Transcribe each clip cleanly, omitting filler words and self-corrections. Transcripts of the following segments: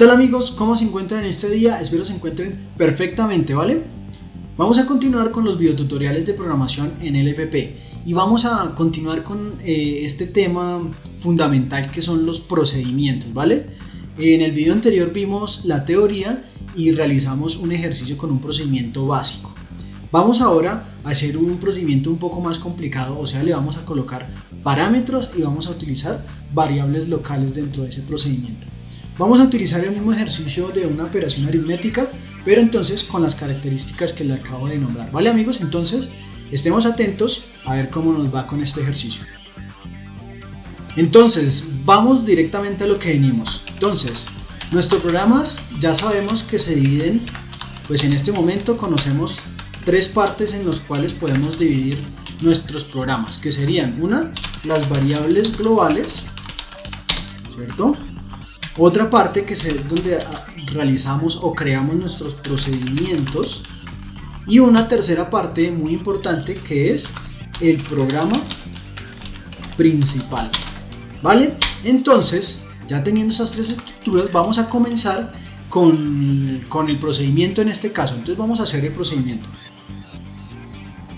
tal amigos? ¿Cómo se encuentran en este día? Espero se encuentren perfectamente, ¿vale? Vamos a continuar con los videotutoriales de programación en LPP y vamos a continuar con este tema fundamental que son los procedimientos, ¿vale? En el video anterior vimos la teoría y realizamos un ejercicio con un procedimiento básico. Vamos ahora a hacer un procedimiento un poco más complicado, o sea, le vamos a colocar parámetros y vamos a utilizar variables locales dentro de ese procedimiento. Vamos a utilizar el mismo ejercicio de una operación aritmética, pero entonces con las características que le acabo de nombrar, ¿vale amigos? Entonces, estemos atentos a ver cómo nos va con este ejercicio. Entonces, vamos directamente a lo que venimos. Entonces, nuestros programas ya sabemos que se dividen, pues en este momento conocemos tres partes en las cuales podemos dividir nuestros programas, que serían las variables globales, ¿cierto? Otra parte que es donde realizamos o creamos nuestros procedimientos, y una tercera parte muy importante que es el programa principal, ¿vale? Entonces, ya teniendo esas tres estructuras, vamos a comenzar con el procedimiento en este caso. Entonces vamos a hacer el procedimiento.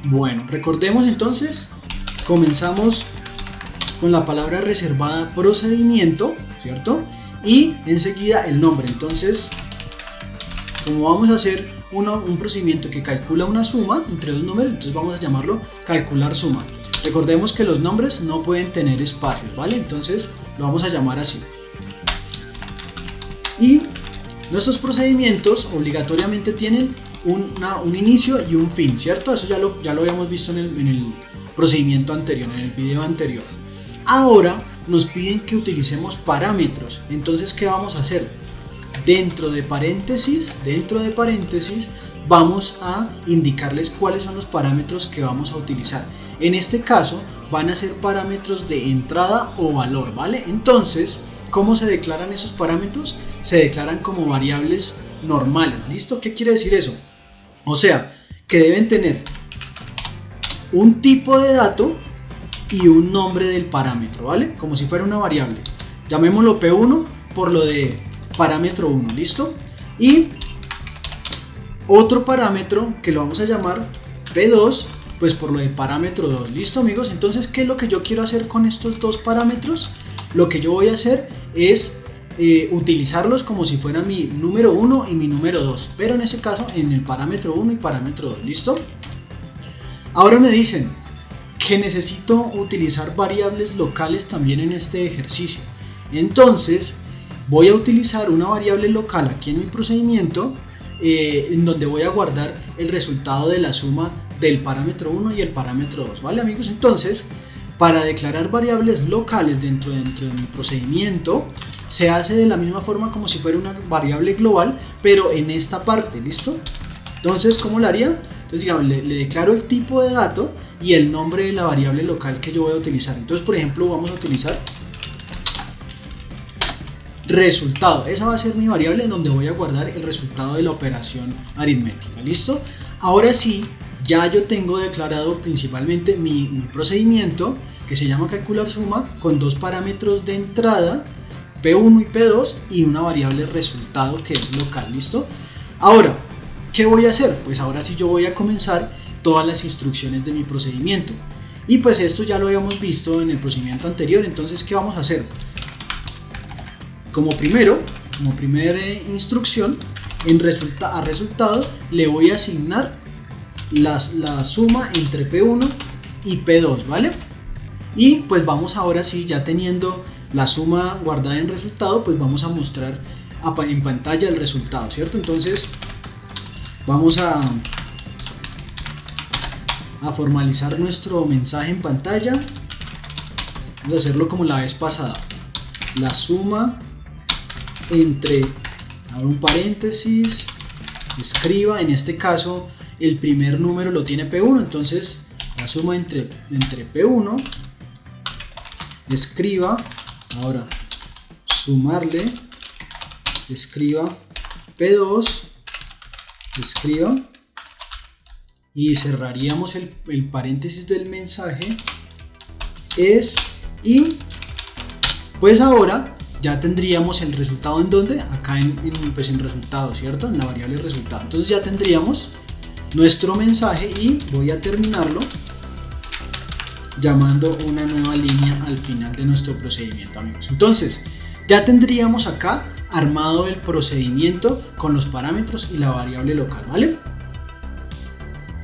Bueno, recordemos entonces, comenzamos con la palabra reservada procedimiento, ¿cierto? Y enseguida el nombre. Entonces, como vamos a hacer un procedimiento que calcula una suma entre dos números, entonces vamos a llamarlo calcular suma. Recordemos que los nombres no pueden tener espacios, ¿vale? Entonces lo vamos a llamar así. Y nuestros procedimientos obligatoriamente tienen un inicio y un fin, ¿cierto? Eso ya lo habíamos visto en el procedimiento anterior, en el video anterior. Ahora nos piden que utilicemos parámetros. Entonces, ¿qué vamos a hacer? Dentro de paréntesis vamos a indicarles cuáles son los parámetros que vamos a utilizar. En este caso van a ser parámetros de entrada o valor, ¿vale? Entonces, ¿cómo se declaran esos parámetros? Se declaran como variables normales, ¿listo? ¿Qué quiere decir eso? O sea, que deben tener un tipo de dato y un nombre del parámetro, ¿vale? Como si fuera una variable. Llamémoslo P1 por lo de parámetro 1, ¿listo? Y otro parámetro que lo vamos a llamar P2, pues por lo de parámetro 2, ¿listo amigos? Entonces, ¿qué es lo que yo quiero hacer con estos dos parámetros? Lo que yo voy a hacer es utilizarlos como si fuera mi número 1 y mi número 2, pero en ese caso en el parámetro 1 y parámetro 2, ¿listo? Ahora me dicen que necesito utilizar variables locales también en este ejercicio. Entonces voy a utilizar una variable local aquí en mi procedimiento, en donde voy a guardar el resultado de la suma del parámetro 1 y el parámetro 2, ¿vale amigos? Entonces, para declarar variables locales dentro de mi procedimiento, se hace de la misma forma como si fuera una variable global, pero en esta parte, ¿listo? Entonces, ¿cómo lo haría? Entonces, digamos, le declaro el tipo de dato y el nombre de la variable local que yo voy a utilizar. Entonces, por ejemplo, vamos a utilizar resultado. Esa va a ser mi variable en donde voy a guardar el resultado de la operación aritmética, ¿listo? Ahora sí, ya yo tengo declarado principalmente mi procedimiento, que se llama calcular suma, con dos parámetros de entrada, P1 y P2, y una variable resultado que es local, ¿listo? Ahora, ¿qué voy a hacer? Pues ahora sí yo voy a comenzar todas las instrucciones de mi procedimiento. Y pues esto ya lo habíamos visto en el procedimiento anterior. Entonces, ¿qué vamos a hacer? Como primera instrucción, a resultado le voy a asignar la suma entre P1 y P2, ¿vale? Y pues vamos ahora sí, ya teniendo la suma guardada en resultado, pues vamos a mostrar en pantalla el resultado, ¿cierto? Entonces vamos a formalizar nuestro mensaje en pantalla. Vamos a hacerlo como la vez pasada. La suma entre, abro un paréntesis, escriba, en este caso el primer número lo tiene P1, entonces la suma entre P1, escriba, ahora sumarle, escriba P2, escriba, y cerraríamos el paréntesis del mensaje, y pues ahora ya tendríamos el resultado en donde, acá pues en resultado, ¿cierto? En la variable resultado. Entonces ya tendríamos nuestro mensaje y voy a terminarlo llamando una nueva línea al final de nuestro procedimiento, amigos. Entonces ya tendríamos acá armado el procedimiento con los parámetros y la variable local, ¿vale?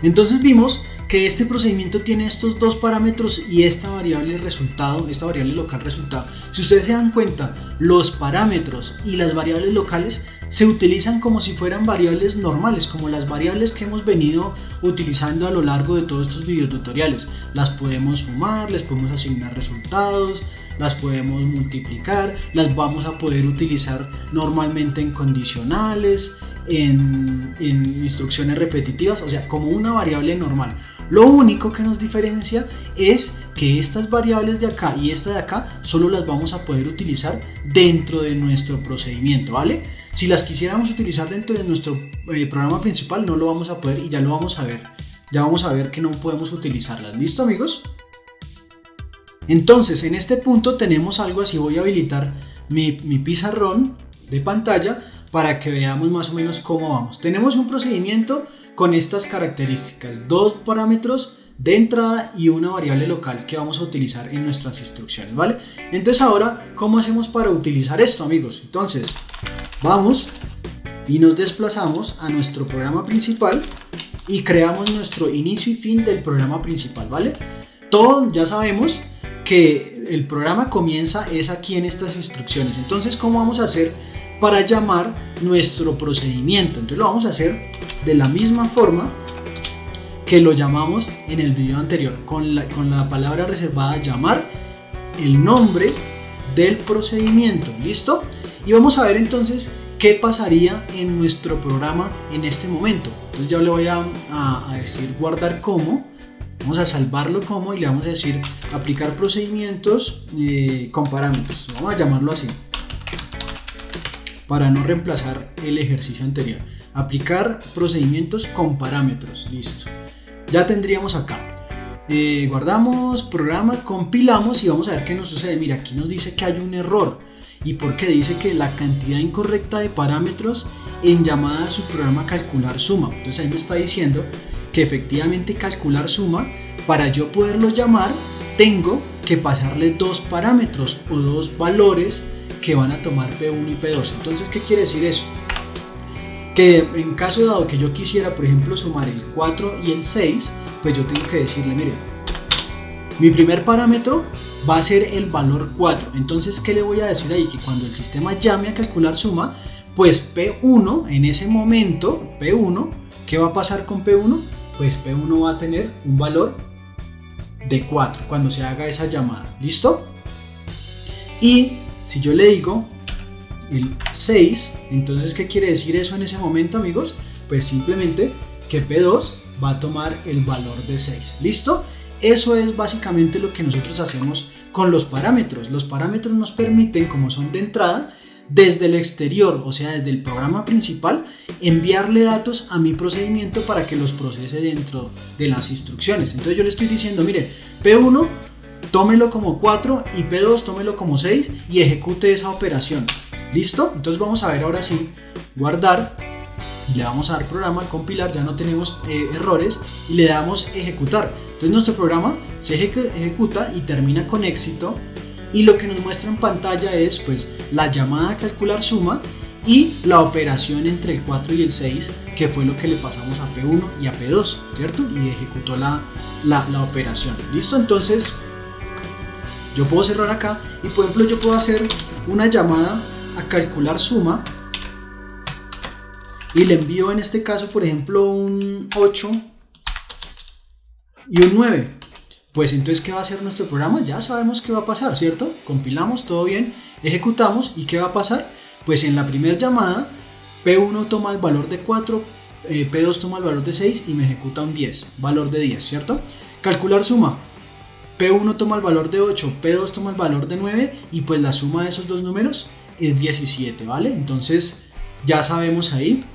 Entonces vimos que este procedimiento tiene estos dos parámetros y esta variable resultado, esta variable local resultado. Si ustedes se dan cuenta, los parámetros y las variables locales se utilizan como si fueran variables normales, como las variables que hemos venido utilizando a lo largo de todos estos videotutoriales. Las podemos sumar, les podemos asignar resultados, las podemos multiplicar, las vamos a poder utilizar normalmente en condicionales, en instrucciones repetitivas, o sea, como una variable normal. Lo único que nos diferencia es que estas variables de acá y esta de acá solo las vamos a poder utilizar dentro de nuestro procedimiento, ¿vale? Si las quisiéramos utilizar dentro de nuestro programa principal no lo vamos a poder y ya lo vamos a ver. Ya vamos a ver que no podemos utilizarlas. ¿Listo, amigos? Entonces, en este punto tenemos algo así. Voy a habilitar mi pizarrón de pantalla para que veamos más o menos cómo vamos. Tenemos un procedimiento con estas características, dos parámetros de entrada y una variable local que vamos a utilizar en nuestras instrucciones, ¿vale? Entonces ahora, ¿cómo hacemos para utilizar esto, amigos? Entonces, vamos y nos desplazamos a nuestro programa principal y creamos nuestro inicio y fin del programa principal, ¿vale? Todos ya sabemos que el programa comienza es aquí en estas instrucciones. Entonces, ¿cómo vamos a hacer para llamar nuestro procedimiento? Entonces lo vamos a hacer de la misma forma que lo llamamos en el video anterior, con la palabra reservada llamar el nombre del procedimiento. ¿Listo? Y vamos a ver entonces qué pasaría en nuestro programa en este momento. Entonces yo le voy a decir guardar como, vamos a salvarlo como y le vamos a decir aplicar procedimientos con parámetros. Vamos a llamarlo así para no reemplazar el ejercicio anterior. Aplicar procedimientos con parámetros. Listo. Ya tendríamos acá. Guardamos, programa, compilamos y vamos a ver qué nos sucede. Mira, aquí nos dice que hay un error. ¿Y por qué? Dice que la cantidad incorrecta de parámetros en llamada a su programa calcular suma. Entonces ahí me está diciendo que efectivamente calcular suma, para yo poderlo llamar, tengo que pasarle dos parámetros o dos valores que van a tomar P1 y P2. Entonces, ¿qué quiere decir eso? Que en caso dado que yo quisiera, por ejemplo, sumar el 4 y el 6, pues yo tengo que decirle, mire, mi primer parámetro va a ser el valor 4. Entonces, ¿qué le voy a decir ahí? Que cuando el sistema llame a calcular suma, pues P1, en ese momento, P1, ¿qué va a pasar con P1? Pues P1 va a tener un valor de 4 cuando se haga esa llamada. ¿Listo? Y si yo le digo el 6, entonces ¿qué quiere decir eso en ese momento, amigos? Pues simplemente que P2 va a tomar el valor de 6. ¿Listo? Eso es básicamente lo que nosotros hacemos con los parámetros. Los parámetros nos permiten, como son de entrada, desde el exterior, o sea, desde el programa principal, enviarle datos a mi procedimiento para que los procese dentro de las instrucciones. Entonces yo le estoy diciendo, mire, P1 tómelo como 4 y P2 tómelo como 6 y ejecute esa operación. ¿Listo? Entonces vamos a ver ahora sí, guardar, y le vamos a dar programa, compilar, ya no tenemos errores, y le damos ejecutar. Entonces nuestro programa se ejecuta y termina con éxito, y lo que nos muestra en pantalla es pues la llamada a calcular suma y la operación entre el 4 y el 6, que fue lo que le pasamos a P1 y a P2, ¿cierto? Y ejecutó la operación. ¿Listo? Entonces yo puedo cerrar acá y, por ejemplo, yo puedo hacer una llamada a calcular suma y le envío en este caso, por ejemplo, un 8 y un 9. Pues entonces, ¿qué va a hacer nuestro programa? Ya sabemos qué va a pasar, ¿cierto? Compilamos, todo bien, ejecutamos, y ¿qué va a pasar? Pues en la primera llamada, P1 toma el valor de 4, P2 toma el valor de 6 y me ejecuta un 10, valor de 10, ¿cierto? Calcular suma, P1 toma el valor de 8, P2 toma el valor de 9 y pues la suma de esos dos números es 17, ¿vale? Entonces ya sabemos ahí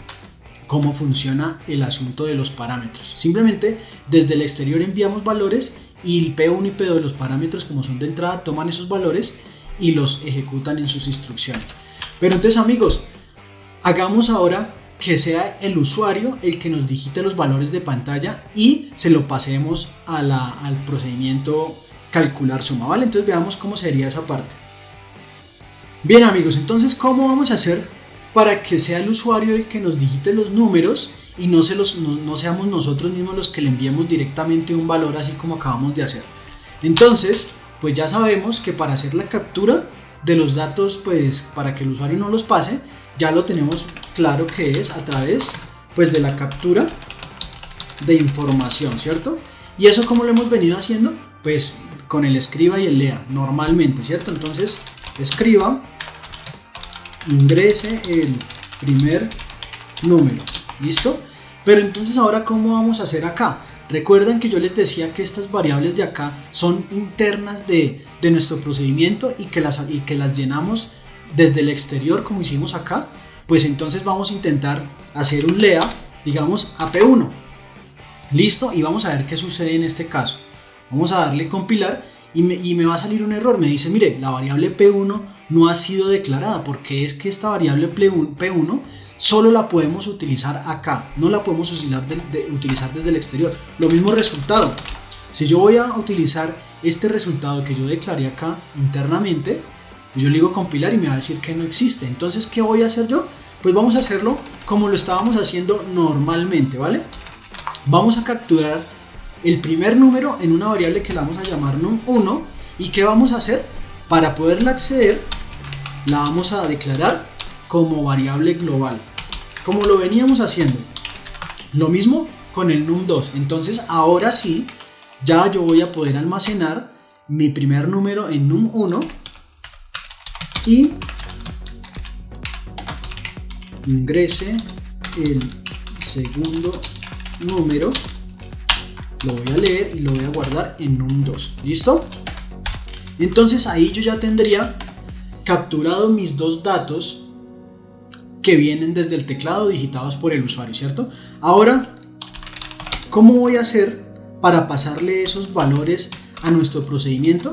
cómo funciona el asunto de los parámetros. Simplemente desde el exterior enviamos valores y el P1 y P2, los parámetros como son de entrada, toman esos valores y los ejecutan en sus instrucciones. Pero entonces, amigos, hagamos ahora que sea el usuario el que nos digite los valores de pantalla y se lo pasemos al procedimiento calcular suma, ¿vale? Entonces veamos cómo sería esa parte. Bien, amigos, entonces, ¿cómo vamos a hacer para que sea el usuario el que nos digite los números y no seamos nosotros mismos los que le enviemos directamente un valor así como acabamos de hacer? Entonces, pues ya sabemos que para hacer la captura de los datos, pues para que el usuario no los pase, ya lo tenemos claro que es a través pues de la captura de información, ¿cierto? Y eso, ¿cómo lo hemos venido haciendo? Pues con el escriba y el lea normalmente, ¿cierto? Entonces, escriba, ingrese el primer número, ¿listo? Pero entonces, ahora, ¿cómo vamos a hacer acá? Recuerden que yo les decía que estas variables de acá son internas de nuestro procedimiento y que las llenamos desde el exterior, como hicimos acá. Pues entonces vamos a intentar hacer un lea, digamos, a P1, listo, y vamos a ver qué sucede en este caso. Vamos a darle compilar y me va a salir un error. Me dice, mire, la variable P1 no ha sido declarada, porque es que esta variable P1 solo la podemos utilizar acá, no la podemos utilizar desde el exterior. Lo mismo resultado, si yo voy a utilizar este resultado que yo declaré acá internamente, yo le digo compilar y me va a decir que no existe. Entonces, ¿qué voy a hacer yo? Pues vamos a hacerlo como lo estábamos haciendo normalmente, ¿vale? Vamos a capturar el primer número en una variable que la vamos a llamar num1. ¿Y qué vamos a hacer? Para poderla acceder, la vamos a declarar como variable global, como lo veníamos haciendo. Lo mismo con el num2. Entonces, ahora sí, ya yo voy a poder almacenar mi primer número en num1 y ingrese el segundo número, lo voy a leer y lo voy a guardar en num2, ¿listo? Entonces ahí yo ya tendría capturado mis dos datos que vienen desde el teclado digitados por el usuario, ¿cierto? Ahora, ¿cómo voy a hacer para pasarle esos valores a nuestro procedimiento?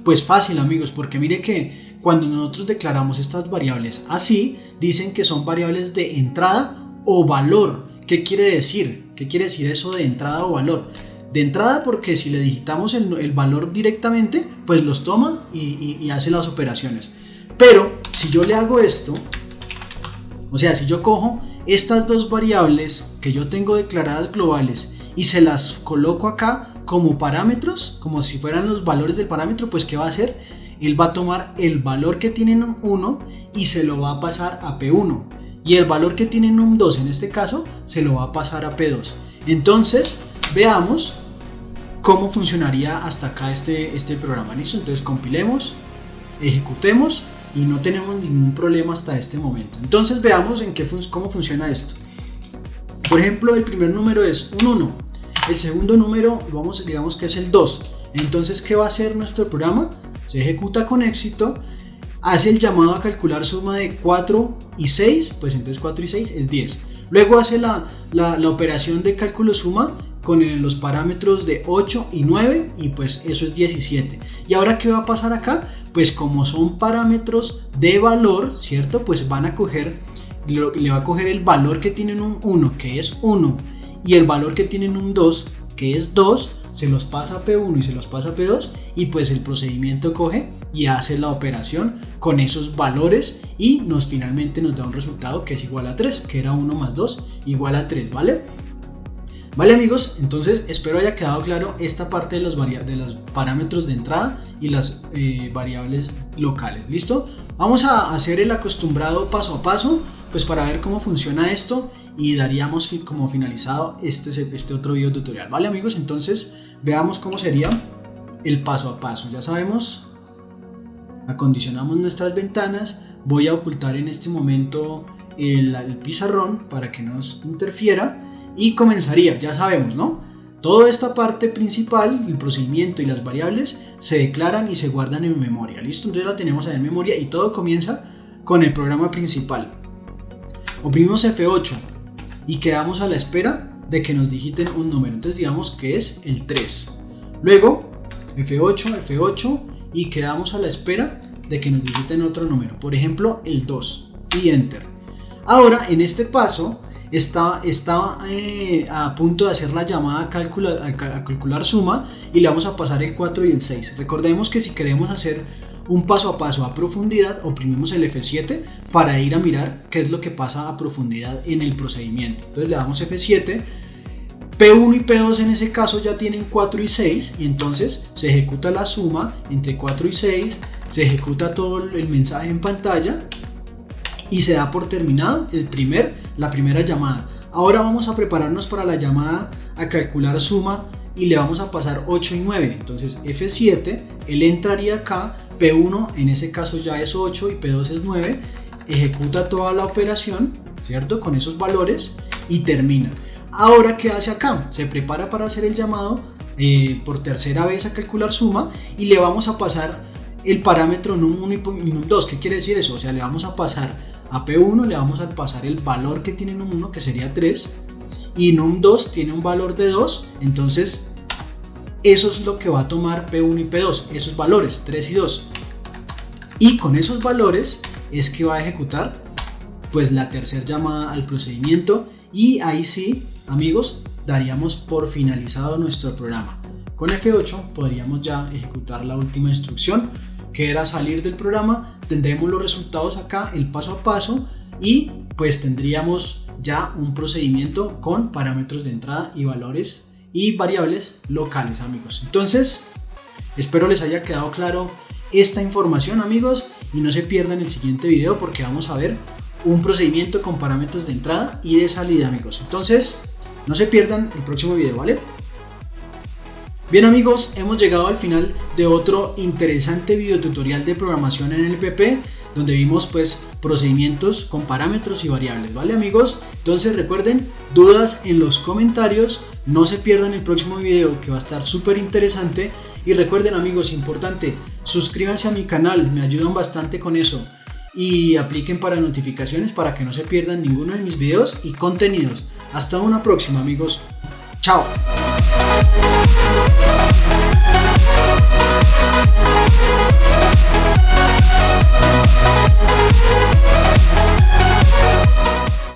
Pues fácil, amigos, porque mire que cuando nosotros declaramos estas variables así, dicen que son variables de entrada o valor. ¿Qué quiere decir? ¿Qué quiere decir eso de entrada o valor? De entrada, porque si le digitamos el valor directamente, pues los toma y hace las operaciones. Pero si yo le hago esto, o sea, si yo cojo estas dos variables que yo tengo declaradas globales y se las coloco acá como parámetros, como si fueran los valores del parámetro, pues ¿qué va a hacer? Él va a tomar el valor que tiene num1 y se lo va a pasar a P1. Y el valor que tiene num2 en este caso se lo va a pasar a P2. Entonces, veamos cómo funcionaría hasta acá este programa. ¿Listo? Entonces compilemos, ejecutemos y no tenemos ningún problema hasta este momento. Entonces veamos cómo funciona esto. Por ejemplo, el primer número es un 1. El segundo número, digamos que es el 2. Entonces, ¿qué va a hacer nuestro programa? Se ejecuta con éxito, hace el llamado a calcular suma de 4 y 6, pues entonces 4 y 6 es 10. Luego hace la operación de cálculo suma con los parámetros de 8 y 9 y pues eso es 17. ¿Y ahora qué va a pasar acá? Pues como son parámetros de valor, ¿cierto? Pues le va a coger el valor que tiene un 1, que es 1, y el valor que tiene un 2, que es 2, se los pasa a P1 y se los pasa a P2 y pues el procedimiento coge y hace la operación con esos valores y finalmente nos da un resultado que es igual a 3, que era 1 más 2 igual a 3, ¿vale? Vale, amigos, entonces espero haya quedado claro esta parte de los parámetros de entrada y las variables locales. ¿Listo? Vamos a hacer el acostumbrado paso a paso, pues para ver cómo funciona esto y daríamos como finalizado este otro video tutorial. Vale, amigos, entonces veamos cómo sería el paso a paso. Ya sabemos, acondicionamos nuestras ventanas. Voy a ocultar en este momento el pizarrón para que no nos interfiera. Y comenzaría, ya sabemos, ¿no? Toda esta parte principal, el procedimiento y las variables se declaran y se guardan en memoria. ¿Listo? Entonces la tenemos ahí en memoria y todo comienza con el programa principal. Oprimimos F8 y quedamos a la espera de que nos digiten un número. Entonces digamos que es el 3. Luego F8 y quedamos a la espera de que nos digiten otro número, por ejemplo el 2 y enter. Ahora en este paso está a punto de hacer la llamada a calcular suma y le vamos a pasar el 4 y el 6. Recordemos que si queremos hacer un paso a paso a profundidad, oprimimos el F7 para ir a mirar qué es lo que pasa a profundidad en el procedimiento. Entonces le damos F7, P1 y P2 en ese caso ya tienen 4 y 6 y entonces se ejecuta la suma entre 4 y 6, se ejecuta todo el mensaje en pantalla y se da por terminado la primera llamada. Ahora vamos a prepararnos para la llamada a calcular suma y le vamos a pasar 8 y 9. Entonces F7, él entraría acá, P1 en ese caso ya es 8 y P2 es 9, ejecuta toda la operación, ¿cierto? Con esos valores y termina. Ahora, ¿qué hace acá? Se prepara para hacer el llamado por tercera vez a calcular suma y le vamos a pasar el parámetro num1 y num2. ¿Qué quiere decir eso? O sea, le vamos a pasar a P1, le vamos a pasar el valor que tiene num1, que sería 3, y num2 tiene un valor de 2, entonces eso es lo que va a tomar P1 y P2, esos valores, 3 y 2. Y con esos valores es que va a ejecutar pues la tercera llamada al procedimiento y ahí sí, amigos, daríamos por finalizado nuestro programa. Con F8 podríamos ya ejecutar la última instrucción, que era salir del programa. Tendremos los resultados acá, el paso a paso, y pues tendríamos ya un procedimiento con parámetros de entrada y valores y variables locales, amigos. Entonces, espero les haya quedado claro esta información, amigos, y no se pierdan el siguiente video porque vamos a ver un procedimiento con parámetros de entrada y de salida, amigos. Entonces, no se pierdan el próximo video, ¿vale? Bien, amigos, hemos llegado al final de otro interesante video tutorial de programación en LPP, donde vimos pues procedimientos con parámetros y variables, ¿vale, amigos? Entonces recuerden, dudas en los comentarios, no se pierdan el próximo video que va a estar súper interesante y recuerden, amigos, importante, suscríbanse a mi canal, me ayudan bastante con eso y apliquen para notificaciones para que no se pierdan ninguno de mis videos y contenidos. Hasta una próxima, amigos, chao.